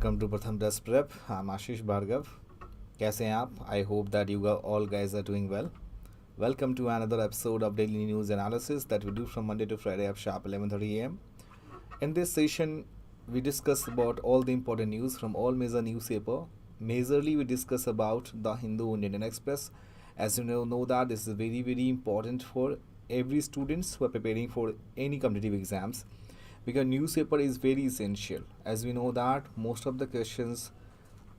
Welcome to Pratham Test Prep. I'm Ashish Bhargav. कैसे हैं आप? I hope that you all guys are doing well. Welcome to another episode of Daily News Analysis that we do from Monday to Friday at sharp 11:30 a.m. In this session, we discuss about all the important news from all major newspaper. Majorly, we discuss about the Hindu and Indian Express. As you know that this is very important for every students who are preparing for any competitive exams, because newspaper is very essential. As we know that most of the questions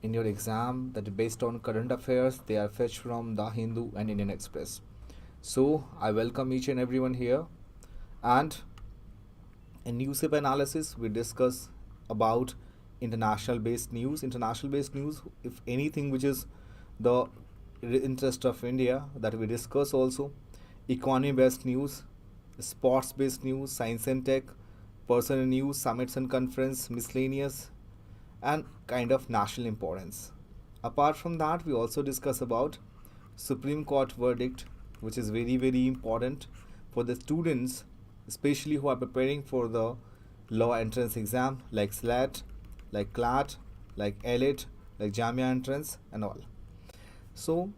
in your exam that are based on current affairs, they are fetched from the Hindu and Indian Express. So I welcome each and everyone here. And in newspaper analysis, we discuss about international based news, if anything which is the interest of India, that we discuss also. Economy based news, sports based news, science and tech, personal news, summits and conference, miscellaneous, and kind of national importance. Apart from that, we also discuss about Supreme Court verdict, which is very important for the students, especially who are preparing for the law entrance exam like SLAT, like CLAT, like AILET, like Jamia entrance and all. So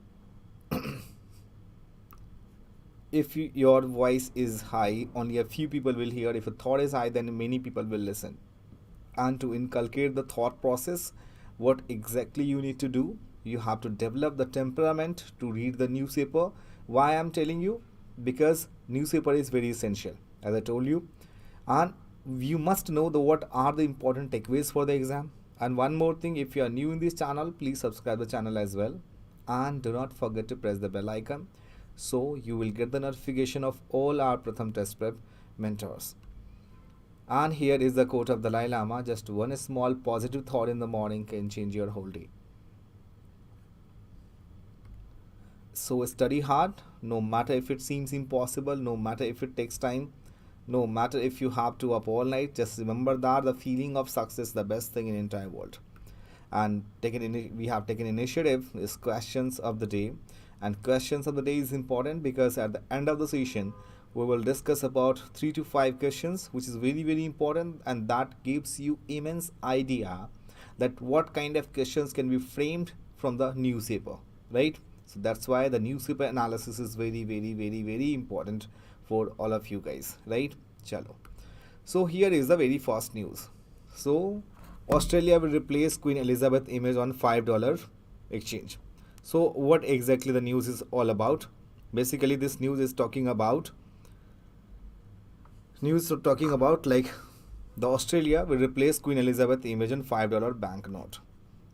if your voice is high, only a few people will hear. If a thought is high, then many people will listen. And to inculcate the thought process, what exactly you need to do, you have to develop the temperament to read the newspaper. Why I'm telling you? Because newspaper is very essential, as I told you. And you must know what are the important takeaways for the exam. And one more thing, if you are new in this channel, please subscribe the channel as well. And do not forget to press the bell icon, so you will get the notification of all our Pratham Test Prep mentors. And here is the quote of the Dalai Lama: just one small positive thought in the morning can change your whole day. So study hard, no matter if it seems impossible, no matter if it takes time, no matter if you have to up all night. Just remember that the feeling of success is the best thing in the entire world. And we have taken initiative is questions of the day. And questions of the day is important because at the end of the session, we will discuss about 3 to 5 questions, which is very important, and that gives you immense idea that what kind of questions can be framed from the newspaper, right? So that's why the newspaper analysis is very important for all of you guys, right? Chalo. So here is the very first news. So Australia will replace Queen Elizabeth image on $5 exchange. So what exactly the news is all about? Basically, this news is talking about like the Australia will replace Queen Elizabeth image on $5 banknote.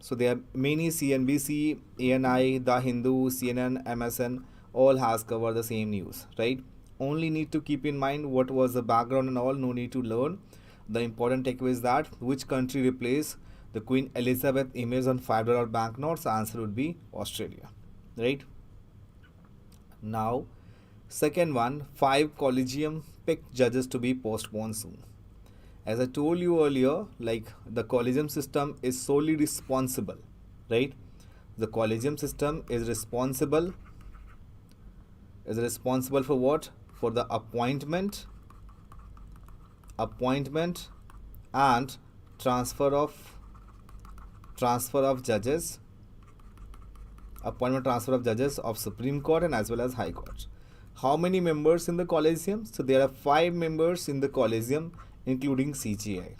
So there are many CNBC, ANI, The Hindu, CNN, MSN, all has covered the same news, right? Only need to keep in mind what was the background and all, no need to learn. The important takeaway is that which country replaced the Queen Elizabeth image on $5 banknotes. The answer would be Australia, right? Now, second one, 5 collegium picked judges to be postponed soon. As I told you earlier, like the collegium system is solely responsible, right? The collegium system is responsible for what? For the appointment and transfer of judges, appointment transfer of judges of Supreme Court and as well as High Court. How many members in the collegium? So there are 5 members in the collegium, including CGI.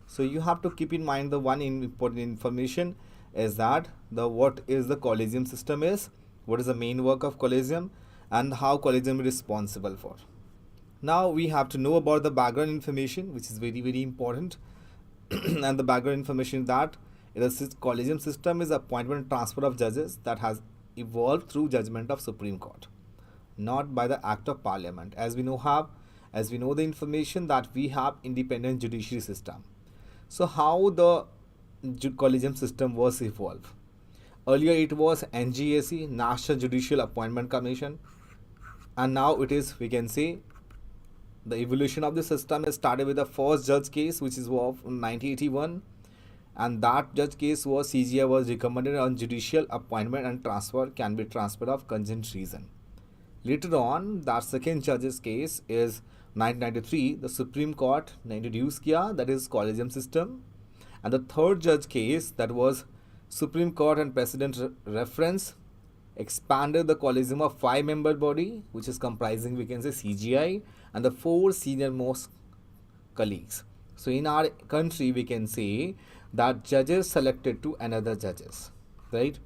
So you have to keep in mind the one important information is that what is the collegium system is, what is the main work of collegium, and how collegium is responsible for. Now we have to know about the background information, which is very important. And the background information that the collegium system is appointment and transfer of judges that has evolved through judgment of Supreme Court, not by the act of Parliament. As we know the information that we have independent judiciary system. So how the collegium system was evolved? Earlier it was NJAC, National Judicial Appointment Commission, and now it is, we can say, the evolution of the system has started with the first judge case, which is of 1981, and that judge case was CGI was recommended on judicial appointment and transfer can be transfer of contingent reason. Later on, that second judge's case is 1993, the Supreme Court ने introduce किया, that is collegium system, And the third judge case, that was Supreme Court and Precedent Reference, expanded the collegium of 5-member body, which is comprising, we can say, CGI and the 4 senior most colleagues. So in our country, we can say that judges selected to another judges, right?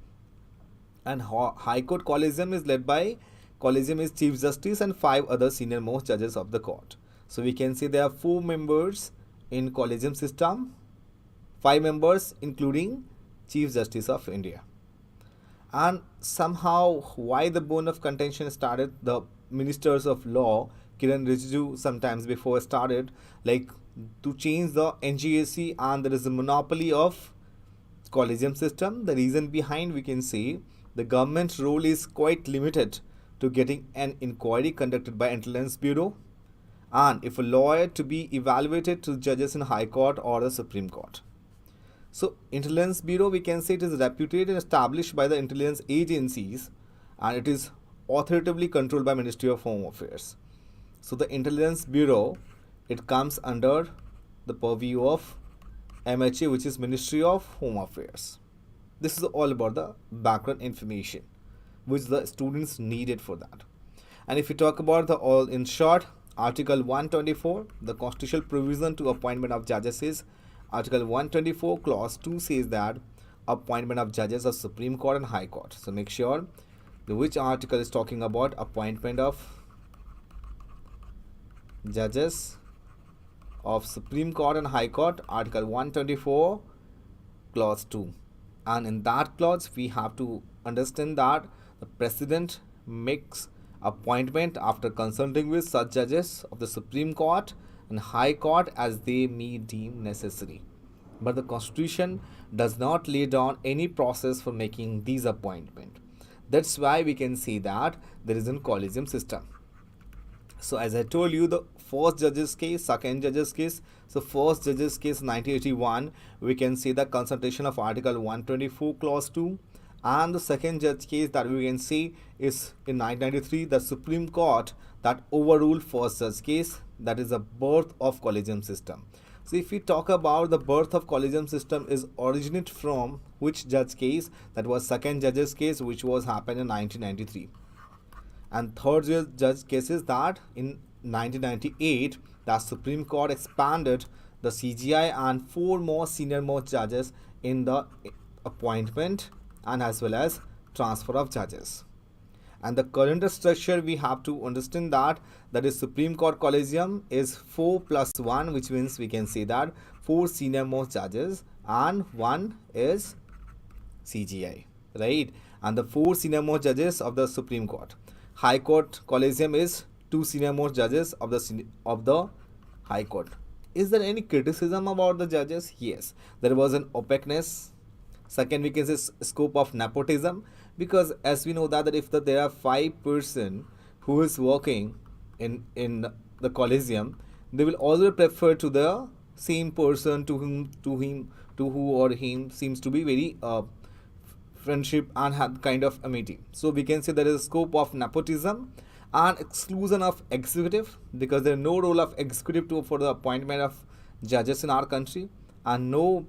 And High Court collegium is led by, collegium is Chief Justice and 5 other senior most judges of the court. So we can say there are 4 members in collegium system, 5 members including Chief Justice of India. And somehow, why the bone of contention started, the ministers of law, Kiran Rijiju, sometimes before started, like, to change the NGAC, and there is a monopoly of collegium system. The reason behind, we can say, the government role is quite limited to getting an inquiry conducted by Intelligence Bureau, and if a lawyer to be evaluated to judges in High Court or the Supreme Court. So Intelligence Bureau, we can say, it is reputed and established by the intelligence agencies, and it is authoritatively controlled by Ministry of Home Affairs. So the Intelligence Bureau, it comes under the purview of MHA, which is Ministry of Home Affairs. This is all about the background information which the students needed for that. And if we talk about the all in short, Article 124, the constitutional provision to appointment of judges is Article 124 Clause 2 says that appointment of judges of Supreme Court and High Court. So make sure which article is talking about appointment of judges of Supreme Court and High Court, Article 124 Clause 2. And in that clause, we have to understand that the President makes appointment after consulting with such judges of the Supreme Court and High Court as they may deem necessary. But the Constitution does not lay down any process for making these appointments. That's why we can say that there is a collegium system. So as I told you, the first judge's case, second judge's case. So first judge's case 1981, we can see the consultation of Article 124 Clause 2. And the second judge case that we can see is in 1993, the Supreme Court that overruled first judge case, that is the birth of collegium system. So if we talk about the birth of collegium system is originate from which judge case, that was second judge's case, which was happened in 1993. And third judge case is that in 1998, the Supreme Court expanded the CGI and 4 more senior most judges in the appointment and as well as transfer of judges. And the current structure, we have to understand that is Supreme Court collegium is 4 plus 1, which means we can say that 4 senior most judges and 1 is CGI, right? And the 4 senior most judges of the Supreme Court. High Court collegium is 2 senior most judges of the High Court. Is there any criticism about the judges? Yes, there was an opaqueness. Second, we can say scope of nepotism, because as we know that if there are 5 person who is working in the collegium, they will always prefer to the same person to who or him seems to be very friendship and have kind of amity. So we can say there is a scope of nepotism and exclusion of executive, because there is no role of executive for the appointment of judges in our country, and no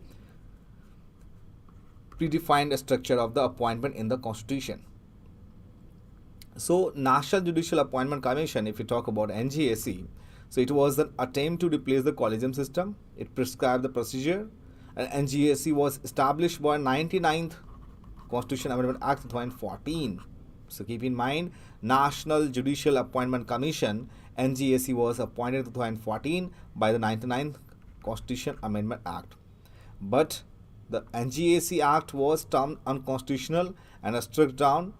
predefined structure of the appointment in the Constitution. So National Judicial Appointment Commission, if we talk about NJAC, so it was an attempt to replace the collegium system. It prescribed the procedure, and NJAC was established by 99th Constitution Amendment Act 2014. So keep in mind, National Judicial Appointment Commission, NJAC, was appointed in 2014 by the 99th Constitution Amendment Act. But the NJAC Act was termed unconstitutional and struck down,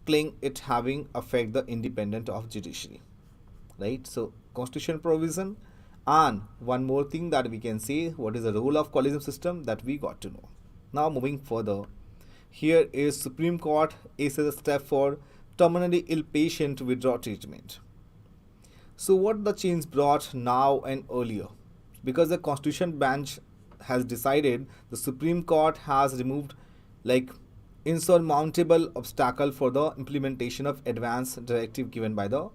claiming it having affect the independence of judiciary. Right? So constitution provision, and one more thing that we can say, what is the role of collegium system, that we got to know. Now moving further, here is Supreme Court is a step for terminally ill patient to withdraw treatment. So what the change brought now and earlier? Because the Constitution Bench has decided, the Supreme Court has removed like insurmountable obstacle for the implementation of advance directive given by the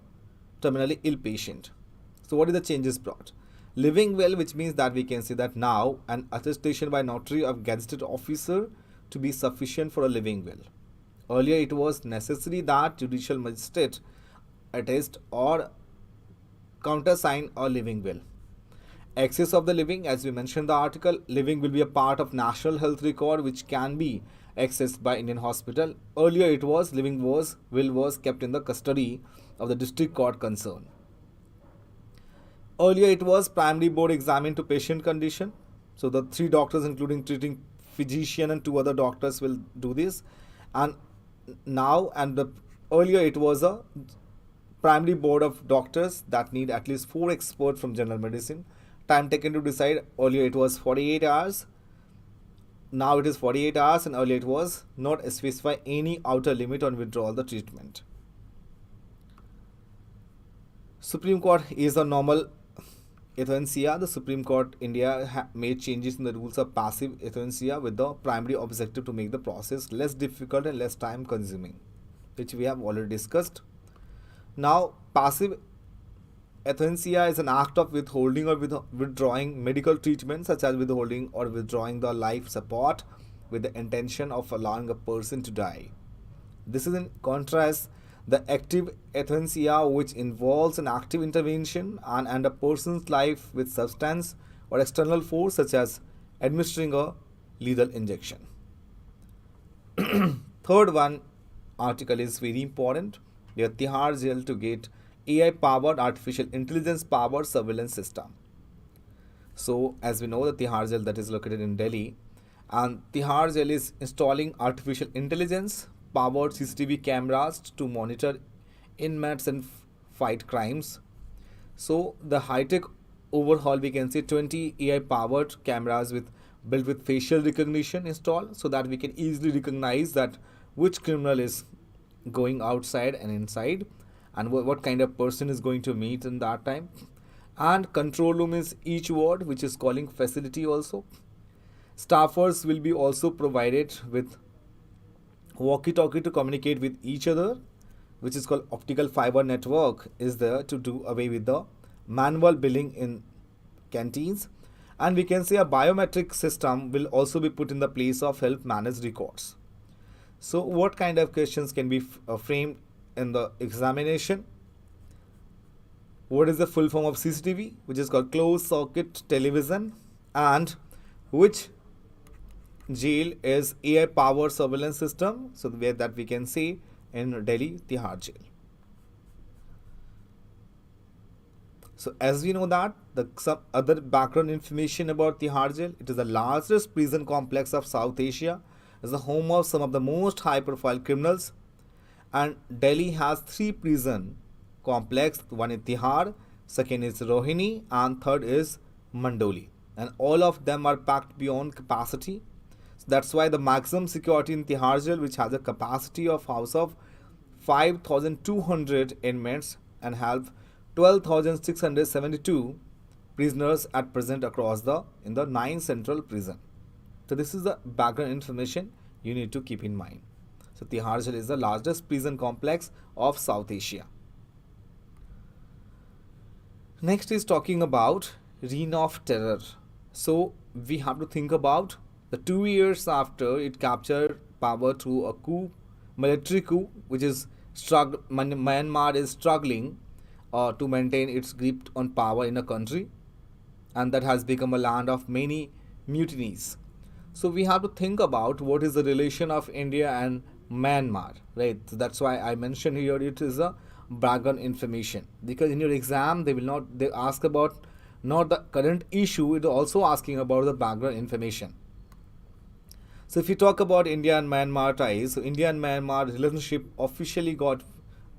terminally ill patient. So what is the changes brought? living will, which means that we can say that now an attestation by notary of gazetted officer to be sufficient for a living will. Earlier it was necessary that judicial magistrate attest or countersign a living will. Access of the living, as we mentioned in the article, living will be a part of national health record which can be accessed by Indian hospital. Earlier it was will was kept in the custody of the district court concerned. Earlier it was primary board examined to patient condition. So the 3 doctors including treating physician and 2 other doctors will do this. And now earlier it was a primary board of doctors that need at least 4 experts from general medicine. Time taken to decide, earlier it was 48 hours. Now it is 48 hours, and earlier it was not specify any outer limit on withdrawal the treatment. Supreme Court is a normal euthanasia. The Supreme Court India made changes in the rules of passive euthanasia with the primary objective to make the process less difficult and less time consuming, which we have already discussed. Now, passive euthanasia is an act of withholding or withdrawing medical treatment, such as withholding or withdrawing the life support with the intention of allowing a person to die. This is in contrast the active euthanasia, which involves an active intervention and a person's life with substance or external force, such as administering a lethal injection. Third one article is very important. The Tihar jail to get AI-powered artificial intelligence-powered surveillance system. So, as we know, the Tihar jail that is located in Delhi, and Tihar jail is installing artificial intelligence-powered CCTV cameras to monitor inmates and fight crimes. So, the high-tech overhaul, we can say 20 AI-powered cameras built with facial recognition installed, so that we can easily recognize that which criminal is going outside and inside, and what kind of person is going to meet in that time. And control room is each ward, which is calling facility also. Staffers will be also provided with walkie-talkie to communicate with each other, which is called optical fiber network, is there to do away with the manual billing in canteens. And we can say a biometric system will also be put in the place of help manage records. So what kind of questions can be framed in the examination? What is the full form of CCTV, which is called closed circuit television, and which jail is AI powered surveillance system? So that we can say in Delhi Tihar jail. So as we know that some other background information about Tihar jail, it is the largest prison complex of South Asia, is the home of some of the most high profile criminals, and Delhi has 3 prison complex. One is Tihar, second is Rohini, and third is Mandoli, and all of them are packed beyond capacity. So that's why the maximum security in Tihar jail, which has a capacity of house of 5,200 inmates and have 12,672 prisoners at present across in the 9 central prison. So this is the background information you need to keep in mind. So Tihar jail is the largest prison complex of South Asia. Next is talking about reign of terror. So we have to think about the 2 years after it captured power through a coup, military coup, which is Myanmar is struggling to maintain its grip on power in a country, and that has become a land of many mutinies. So we have to think about what is the relation of India and Myanmar, right? So that's why I mentioned here it is a background information, because in your exam they ask about not the current issue, it is also asking about the background information. So if you talk about India and Myanmar ties, so India and Myanmar relationship officially got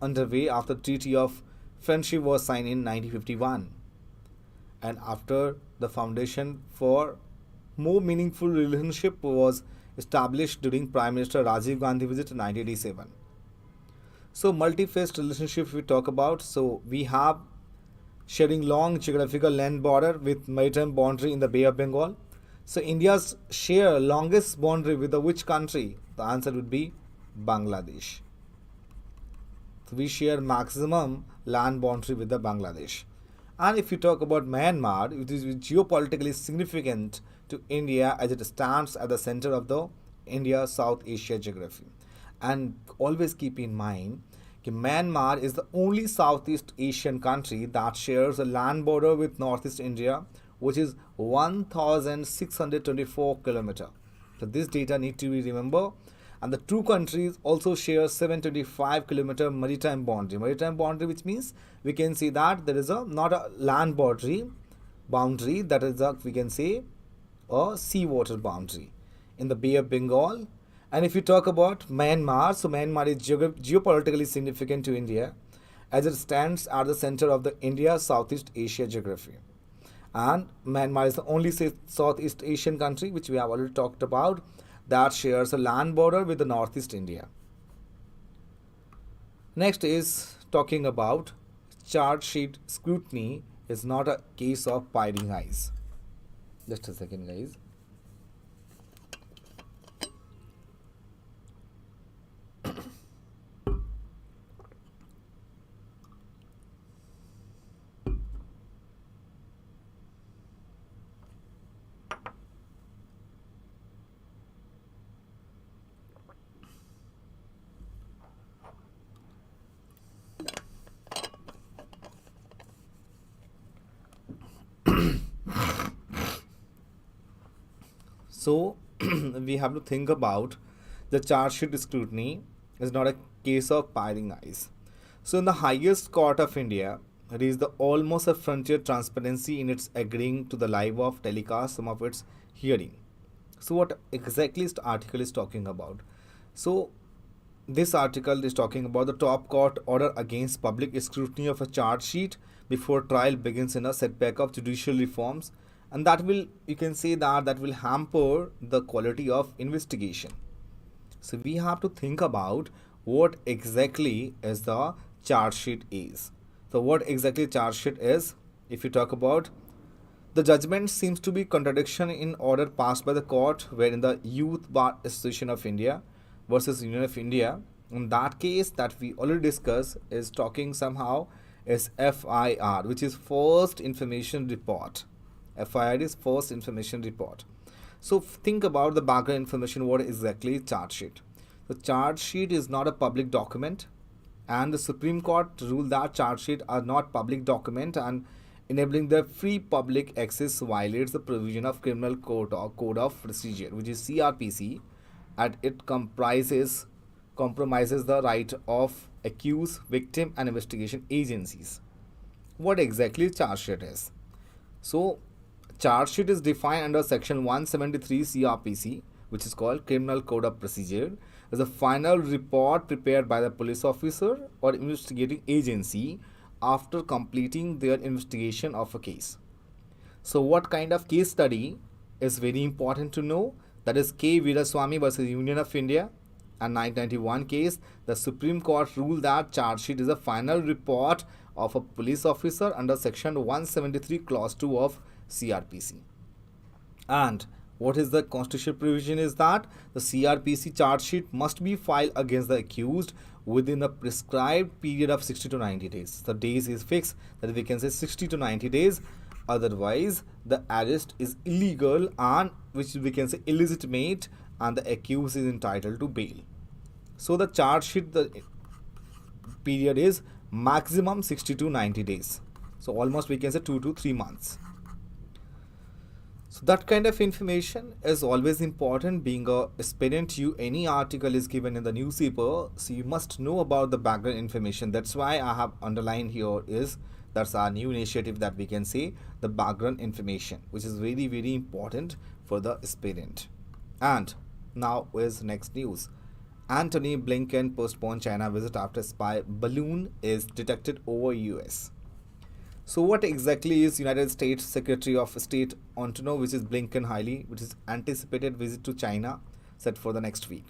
underway after the Treaty of Friendship was signed in 1951, and after the foundation for more meaningful relationship was established during Prime Minister Rajiv Gandhi visit in 1987. So multi-faced relationship we talk about. So we have sharing long geographical land border with maritime boundary in the Bay of Bengal. So India's share longest boundary with which country? The answer would be Bangladesh. So we share maximum land boundary with the Bangladesh. And if you talk about Myanmar, it is geopolitically significant to India as it stands at the center of the India-South Asia geography. And always keep in mind that Myanmar is the only Southeast Asian country that shares a land border with Northeast India, which is 1,624 kilometers. So this data need to be remembered. And the two countries also share 725-kilometer maritime boundary. Maritime boundary, which means we can see that there is a not a land boundary, that is a, we can say, a seawater boundary in the Bay of Bengal. And if you talk about Myanmar, so Myanmar is geopolitically significant to India as it stands at the center of the India-Southeast Asia geography. And Myanmar is the only Southeast Asian country, which we have already talked about, that shares a land border with the Northeast India. Next is talking about charge sheet scrutiny is not a case of prying eyes. Just a second, guys. So we have to think about the charge sheet scrutiny is not a case of prying eyes. So in the highest court of India, it is the almost a frontier transparency in its agreeing to the live of telecast some of its hearing. So what exactly is the article is talking about? So this article is talking about the top court order against public scrutiny of a charge sheet before trial begins in a setback of judicial reforms, and that will, you can say that will hamper the quality of investigation. So we have to think about what exactly is the charge sheet is. So what exactly charge sheet is? If you talk about the judgment seems to be contradiction in order passed by the court wherein the Youth Bar Association of India versus Union of India. In that case that we already discussed is talking somehow is FIR, which is First Information Report. FIR is First Information Report. So think about the background information, what exactly is charge sheet. The charge sheet is not a public document, and the Supreme Court ruled that charge sheet are not public document, and enabling the free public access violates the provision of Criminal Code or Code of Procedure, which is CRPC, and it compromises the right of accused, victim and investigation agencies. What exactly charge sheet is? So charge sheet is defined under section 173 CRPC, which is called Criminal Code of Procedure, as a final report prepared by the police officer or investigating agency after completing their investigation of a case. So what kind of case study is very important to know? That is K. Veeraswamy versus Union of India, and 1991 case. The Supreme Court ruled that charge sheet is a final report of a police officer under section 173 clause 2 of CRPC. And what is the constitutional provision is that the CRPC charge sheet must be filed against the accused within a prescribed period of 60 to 90 days. The days is fixed, that we can say 60 to 90 days. Otherwise, the arrest is illegal and which we can say illegitimate, and the accused is entitled to bail. So the charge sheet, the period is maximum 60 to 90 days. So almost we can say 2 to 3 months. So that kind of information is always important. Being a aspirant, you any article is given in the newspaper, so you must know about the background information. That's why I have underlined here is that's our new initiative that we can say the background information, which is very, very important for the aspirant. And now is next news. Antony Blinken postponed China visit after spy balloon is detected over US. So what exactly is United States Secretary of State Antony, which is Blinken which is anticipated visit to China set for the next week.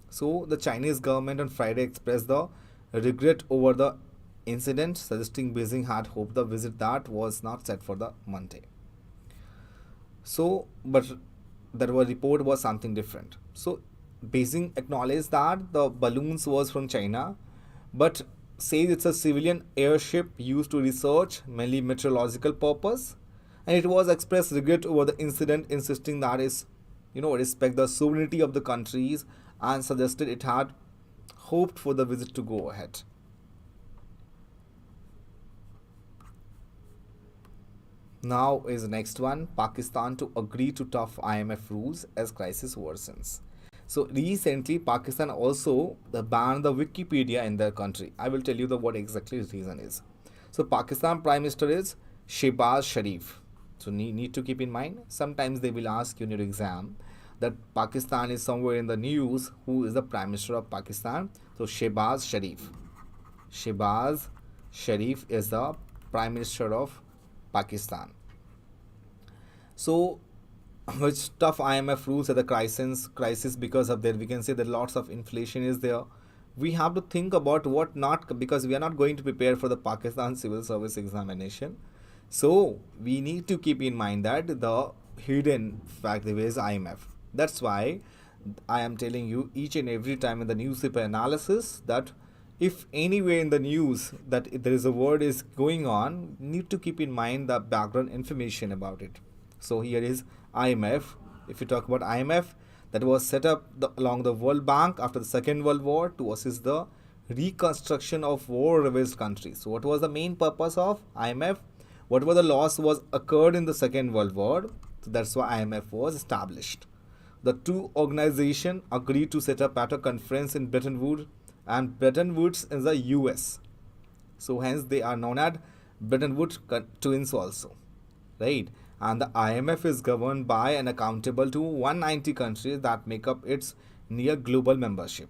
So the Chinese government on Friday expressed the regret over the incident, suggesting Beijing had hoped the visit that was not set for the Monday. So, but the report was something different. So Beijing acknowledged that the balloons was from China, but says it's a civilian airship used to research mainly meteorological purpose, and it was expressed regret over the incident, insisting that is, respect the sovereignty of the countries, and suggested it had hoped for the visit to go ahead. Now is the next one, Pakistan to agree to tough IMF rules as crisis worsens. So recently, Pakistan also banned the Wikipedia in their country. I will tell you what exactly the reason is. So Pakistan Prime Minister is Shehbaz Sharif. So need to keep in mind, sometimes they will ask you in your exam that Pakistan is somewhere in the news. Who is the Prime Minister of Pakistan? So Shehbaz Sharif. Shehbaz Sharif is the Prime Minister of Pakistan. So which tough IMF rules at the crisis because of that, we can say that lots of inflation is there. We have to think about what not, because we are not going to prepare for the Pakistan civil service examination. So we need to keep in mind that the hidden fact there is IMF. That's why I am telling you each and every time in the newspaper analysis that if anywhere in the news that there is a word is going on, need to keep in mind the background information about it. So here is IMF. If you talk about IMF, that was set up along the World Bank after the Second World War to assist the reconstruction of war-ravaged countries. So what was the main purpose of IMF? Whatever the loss was occurred in the Second World War, so that's why IMF was established. The two organizations agreed to set up at a conference in Bretton Woods, and Bretton Woods is the US. So hence they are known as Bretton Woods twins also, right? And the IMF is governed by and accountable to 190 countries that make up its near global membership.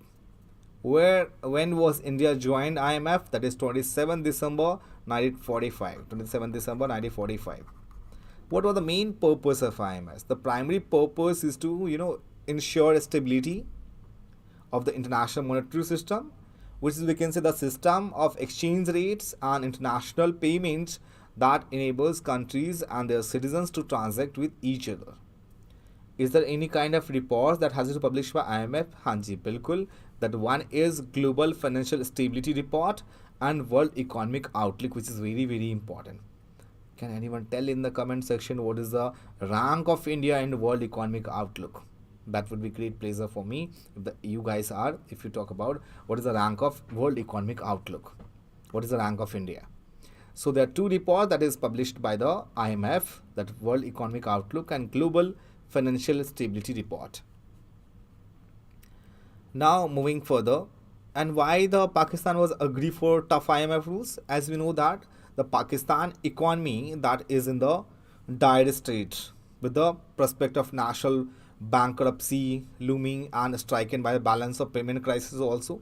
When was India joined IMF? That is 27 December 1945. 27 December 1945. What was the main purpose of IMF? The primary purpose is to ensure stability of the international monetary system, which is, we can say, the system of exchange rates and international payments that enables countries and their citizens to transact with each other. Is there any kind of report that has been published by IMF? Hanji, bilkul. That one is Global Financial Stability Report and World Economic Outlook, which is very, very important. Can anyone tell in the comment section what is the rank of India in World Economic Outlook? That would be great pleasure for me if you talk about what is the rank of World Economic Outlook. What is the rank of India? So there are two reports that is published by the IMF, that World Economic Outlook and Global Financial Stability Report. Now moving further, and why the Pakistan was agree for tough IMF rules? As we know that the Pakistan economy that is in the dire straits with the prospect of national bankruptcy looming and stricken by the balance of payment crisis also.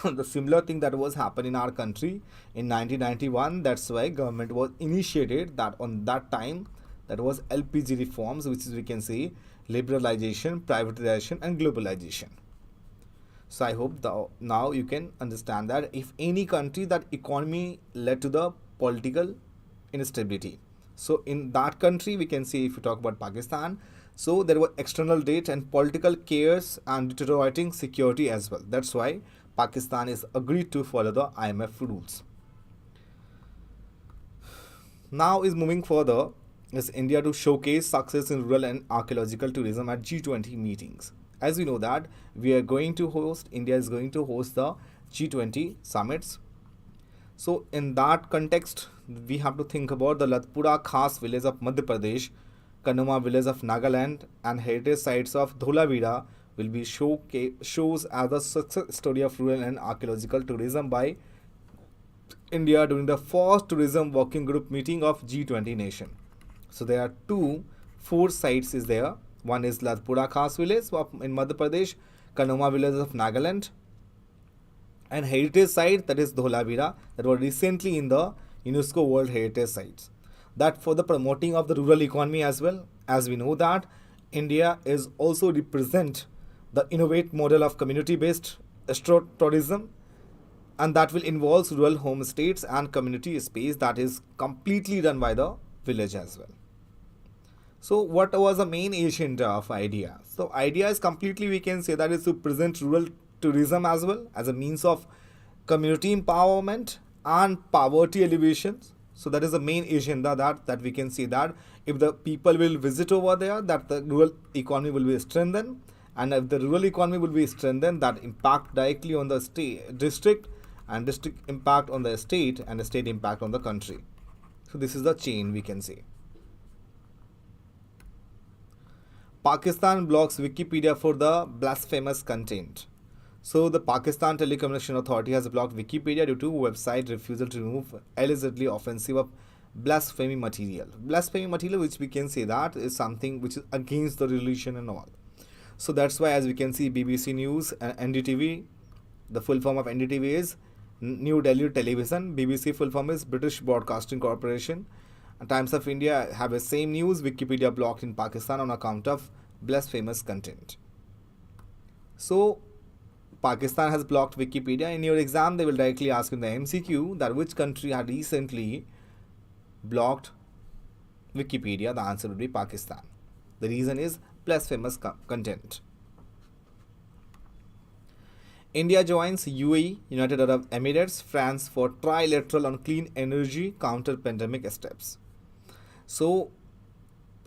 The similar thing that was happening in our country in 1991. That's why government was initiated that on that time, that was LPG reforms, which is, we can say, liberalization, privatization and globalization. So I hope now you can understand that if any country that economy led to the political instability. So in that country, we can see, if you talk about Pakistan, so there were external debt and political chaos and deteriorating security as well. That's why Pakistan is agreed to follow the IMF rules. Now is moving further is India to showcase success in rural and archaeological tourism at G20 meetings. As we know that India is going to host the G20 summits. So in that context, we have to think about the Latpura Khas village of Madhya Pradesh, Kanuma village of Nagaland and heritage sites of Dholavira will be shows as a success story of rural and archaeological tourism by India during the first tourism working group meeting of G20 nation. So there are four sites is there. One is Latpura Khas village in Madhya Pradesh, Kanuma village of Nagaland, and heritage site that is Dholavira that was recently in the UNESCO World Heritage Sites. That for the promoting of the rural economy as well. As we know that India is also represent the innovate model of community-based tourism, and that will involve rural homestays and community space that is completely run by the village as well. So what was the main agenda of IDEA? So IDEA is completely, we can say, that is to present rural tourism as well as a means of community empowerment, and poverty alleviation. So that is the main agenda that we can see that if the people will visit over there, that the rural economy will be strengthened, and if the rural economy will be strengthened, that impact directly on the state district, and district impact on the state, and the state impact on the country. So this is the chain we can see. Pakistan blocks Wikipedia for the blasphemous content. So the Pakistan Telecommunication Authority has blocked Wikipedia due to website refusal to remove allegedly offensive of blasphemy material. Blasphemy material, which we can say that is something which is against the religion and all. So that's why, as we can see, BBC News and NDTV, the full form of NDTV is New Delhi Television. BBC full form is British Broadcasting Corporation. And Times of India have the same news: Wikipedia blocked in Pakistan on account of blasphemous content. So Pakistan has blocked Wikipedia. In your exam, they will directly ask in the MCQ that which country had recently blocked Wikipedia. The answer would be Pakistan. The reason is blasphemous content. India joins UAE, United Arab Emirates, France for Trilateral on clean energy counter-pandemic steps. So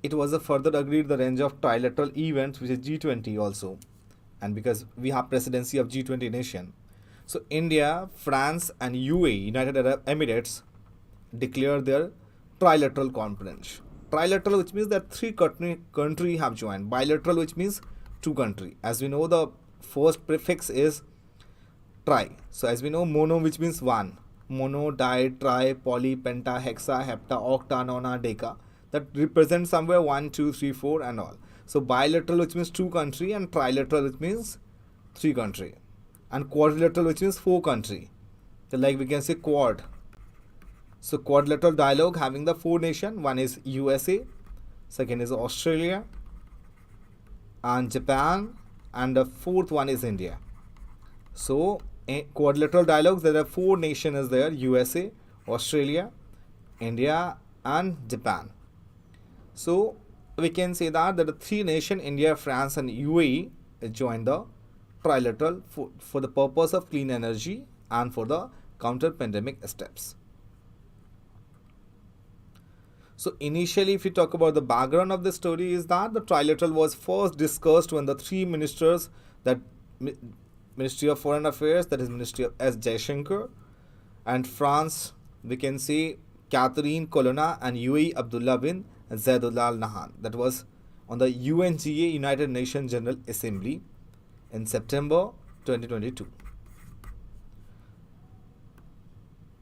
it was a further agreed the range of trilateral events, which is G20 also. And because we have presidency of G20 nation, so India, France and UAE, United Arab Emirates, declare their trilateral conference. Trilateral, which means that three country have joined. Bilateral, which means two country. As we know, the first prefix is tri. So as we know, mono, which means one. Mono, di, tri, poly, penta, hexa, hepta, octa, nona, deca. That represents somewhere 1, 2, 3, 4 and all. So bilateral, which means two country, and trilateral, which means three country, and quadrilateral, which means four country. So like we can say quad. So quadrilateral dialogue having the four nation. One is USA, second is Australia and Japan, and the fourth one is India. So quadrilateral dialogues, there are four nations there: USA, Australia, India and Japan. So we can say that the three nations, India, France and UAE, joined the trilateral for the purpose of clean energy and for the counter-pandemic steps. So initially, if we talk about the background of the story, is that the trilateral was first discussed when the three ministers, that Ministry of Foreign Affairs, that is Ministry of S. Jaishankar, and France, we can say Catherine Colonna, and UAE Abdullah bin Zaidullah Al Nahyan. That was on the UNGA, United Nations General Assembly, in September 2022.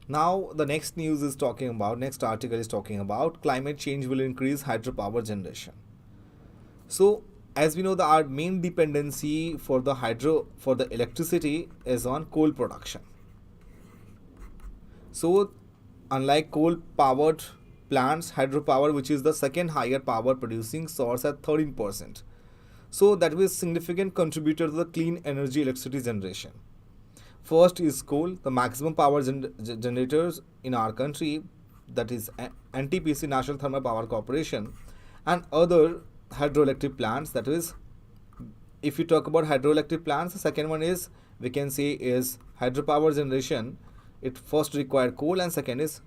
Now the next news is talking about, next article is talking about climate change will increase hydropower generation. So as we know, our main dependency for the electricity is on coal production. So unlike coal powered plants, hydropower, which is the second higher power producing source, at 13%. So that was significant contributor to the clean energy electricity generation. First is coal. The maximum power generators in our country, that is NTPC, National Thermal Power Corporation, and other hydroelectric plants. That is, if you talk about hydroelectric plants, the second one is, we can say, is hydropower generation. It first require coal, and second is,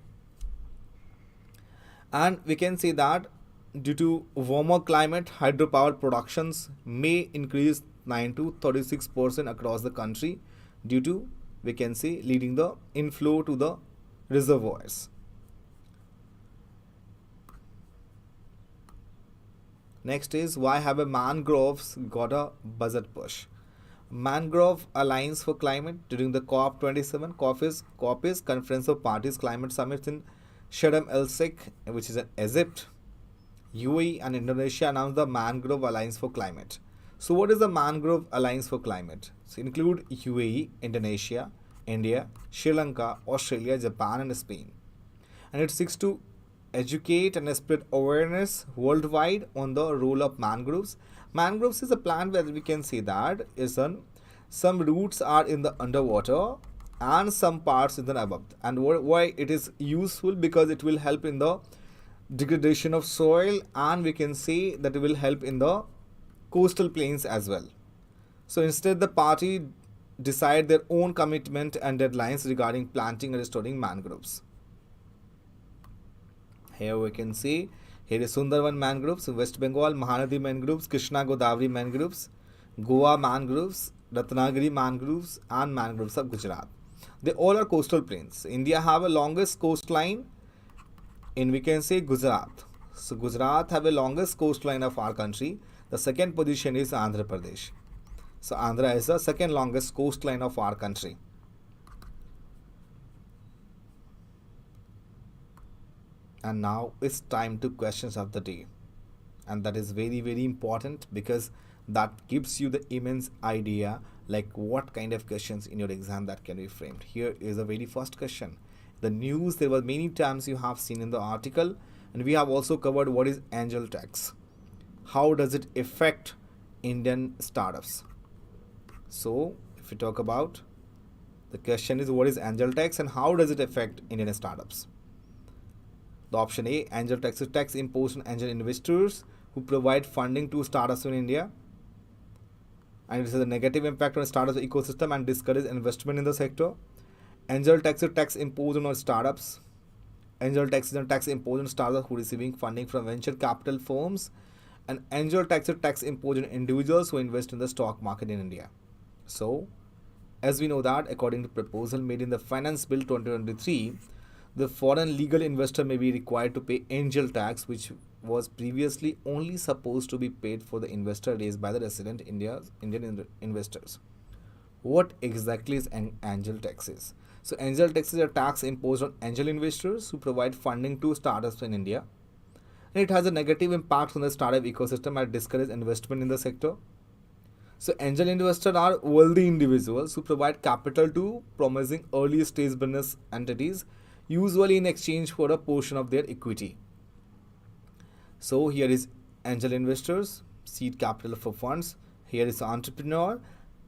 and we can say that due to warmer climate, hydropower productions may increase 9 to 36% across the country, due to, we can say, leading the inflow to the reservoirs. Next is, why have a mangroves got a budget push? Mangrove Alliance for Climate during the COP27, COP is Conference of Parties Climate Summit in Sharm el-Sheikh, which is in Egypt. UAE and Indonesia announced the Mangrove Alliance for Climate. So what is the Mangrove Alliance for Climate? So include UAE, Indonesia, India, Sri Lanka, Australia, Japan and Spain. And it seeks to educate and spread awareness worldwide on the role of mangroves. Mangroves is a plant where we can say that is some roots are in the underwater and some parts in the above. And why it is useful? Because it will help in the degradation of soil, and we can say that it will help in the coastal plains as well. So instead the party decide their own commitment and deadlines regarding planting and restoring mangroves. Here we can see, here is Sundarban mangroves, West Bengal, Mahanadi mangroves, Krishna Godavari mangroves, Goa mangroves, Ratnagiri mangroves, and mangroves of Gujarat. They all are coastal plains. India have a longest coastline in, we can say, Gujarat. So Gujarat have a longest coastline of our country. The second position is Andhra Pradesh. So Andhra is the second longest coastline of our country. And now it's time to questions of the day. And that is very, very important because that gives you the immense idea like what kind of questions in your exam that can be framed. Here is the very first question. The news, there were many times you have seen in the article, and we have also covered what is angel tax. How does it affect Indian startups? So if we talk about, the question is what is angel tax and how does it affect Indian startups? The option A, angel tax is tax imposed on angel investors who provide funding to startups in India, and it has a negative impact on startups ecosystem and discourage investment in the sector. Angel tax is tax imposed on startups. Angel tax is a tax imposed on startups who are receiving funding from venture capital firms, and angel tax is tax imposed on individuals who invest in the stock market in India. So, as we know that according to proposal made in the Finance Bill 2023, the foreign legal investor may be required to pay angel tax, which was previously only supposed to be paid for the investor raised by the resident Indian investors. What exactly is an angel taxes? So angel tax is a tax imposed on angel investors who provide funding to startups in India. And it has a negative impact on the startup ecosystem and discourage investment in the sector. So angel investors are wealthy individuals who provide capital to promising early stage business entities, usually in exchange for a portion of their equity. So here is angel investors, seed capital for funds. Here is entrepreneur,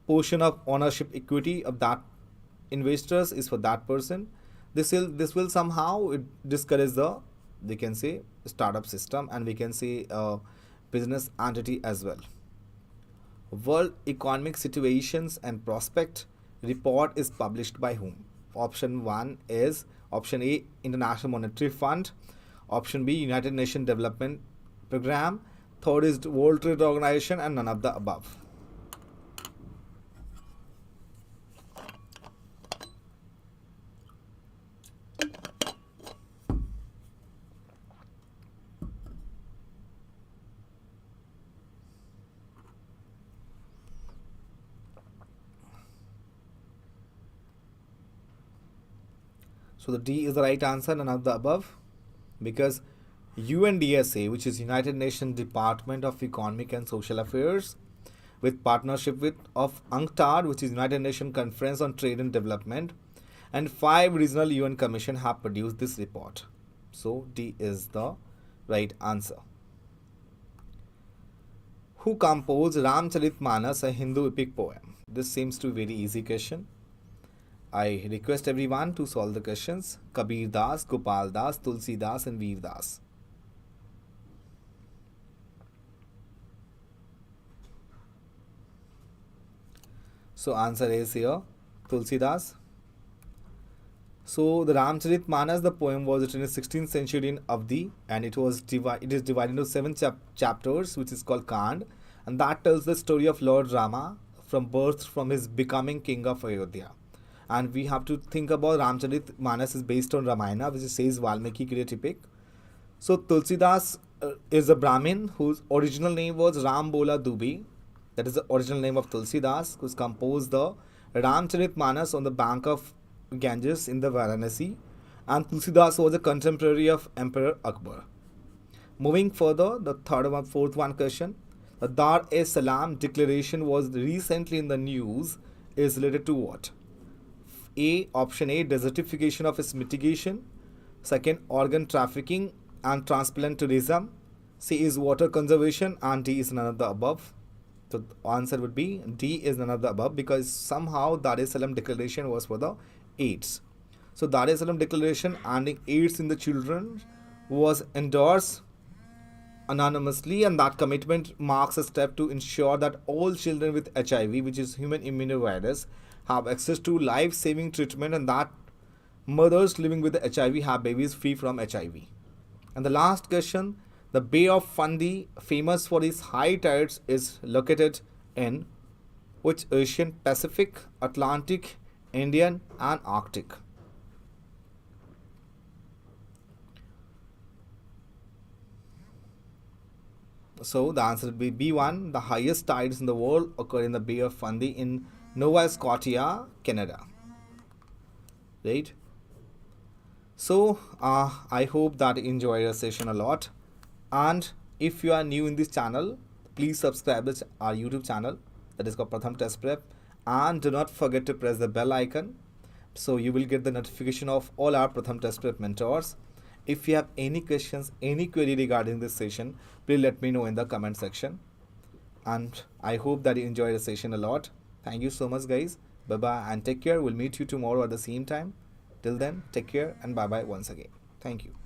portion of ownership equity of that investors is for that person. This will somehow discourage the, we can say, startup system, and we can say business entity as well. World Economic Situations and Prospect report is published by whom? Option 1 is option A, International Monetary Fund. Option B, United Nations Development Program. Third is World Trade Organization, and none of the above. So the D is the right answer, none of the above, because UNDSA, which is United Nations Department of Economic and Social Affairs, with partnership of UNCTAD, which is United Nations Conference on Trade and Development, and 5 regional UN Commission have produced this report. So D is the right answer. Who composed Ramcharitmanas, a Hindu epic poem? This seems to be a very easy question. I request everyone to solve the questions. Kabir Das, Gopal Das, Tulsi Das, and Veer Das. So answer is here Tulsi Das. So the Ramcharitmanas, the poem was written in 16th century in Avdi, and it is divided into 7 chapters, which is called Kand, and that tells the story of Lord Rama from birth from his becoming king of Ayodhya. And we have to think about Ramcharitmanas is based on Ramayana, which says Valmiki great epic. So Tulsidas is a Brahmin whose original name was Ram Bola Dubey. That is the original name of Tulsidas, who's composed the Ramcharitmanas on the bank of Ganges in the Varanasi. And Tulsidas was a contemporary of Emperor Akbar. Moving further, the fourth one question. The Dar-es-Salaam declaration was recently in the news is related to what? A, option A, desertification of its mitigation. Second, organ trafficking and transplant tourism. C is water conservation, and D is none of the above. So the answer would be D is none of the above, because somehow Dar-es-Salaam declaration was for the AIDS. So Dar-es-Salaam declaration ending AIDS in the children was endorsed anonymously, and that commitment marks a step to ensure that all children with HIV, which is human immunovirus, have access to life-saving treatment, and that mothers living with HIV have babies free from HIV. And the last question, the Bay of Fundy, famous for its high tides, is located in which ocean? Pacific, Atlantic, Indian, and Arctic. So the answer would be B1. The highest tides in the world occur in the Bay of Fundy in Nova Scotia, Canada. Right? So I hope that you enjoy your session a lot. And if you are new in this channel, please subscribe to our YouTube channel, that is called Pratham Test Prep. And do not forget to press the bell icon so you will get the notification of all our Pratham Test Prep mentors. If you have any questions, any query regarding this session, please let me know in the comment section. And I hope that you enjoy the session a lot. Thank you so much, guys. Bye bye and take care. We'll meet you tomorrow at the same time. Till then, take care and bye bye once again. Thank you.